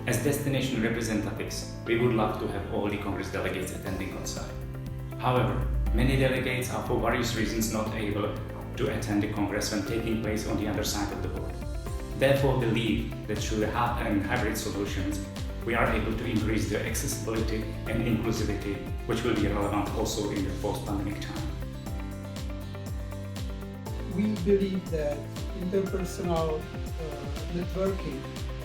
As destination representatives, we would love to have all the Congress delegates attending on site. However, many delegates are for various reasons not able to attend the Congress when taking place on the other side of the world. Therefore, believe that through the hub and hybrid solutions, we are able to increase the accessibility and inclusivity, which will be relevant also in the post-pandemic time. We believe that interpersonal networking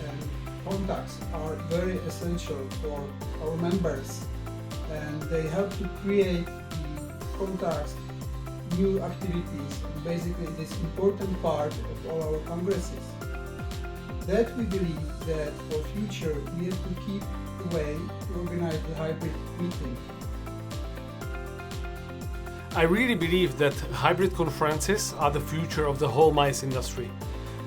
and contacts are very essential for our members, and they help to create the contacts, new activities, and basically this important part of all our congresses. That we believe that for future we have to keep the way to organize the hybrid meeting. I really believe that hybrid conferences are the future of the whole MICE industry.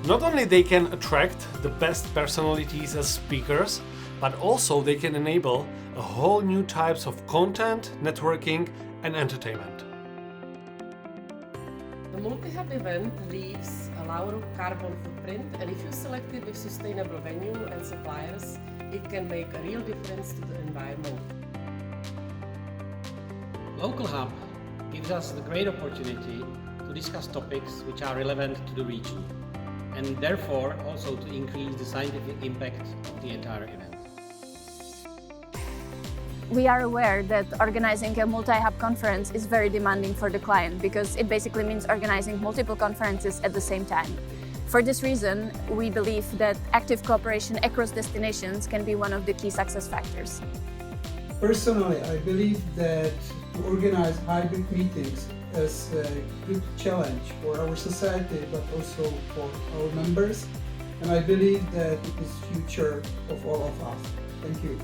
Not only they can attract the best personalities as speakers, but also they can enable a whole new types of content, networking and entertainment. The multi-hub event leaves a lower carbon footprint, and if you select it with sustainable venue and suppliers, it can make a real difference to the environment. Local Hub gives us the great opportunity to discuss topics which are relevant to the region, and therefore also to increase the scientific impact of the entire event. We are aware that organizing a multi-hub conference is very demanding for the client because it basically means organizing multiple conferences at the same time. For this reason, we believe that active cooperation across destinations can be one of the key success factors. Personally, I believe that to organize hybrid meetings is a good challenge for our society, but also for our members. And I believe that it is future of all of us. Thank you.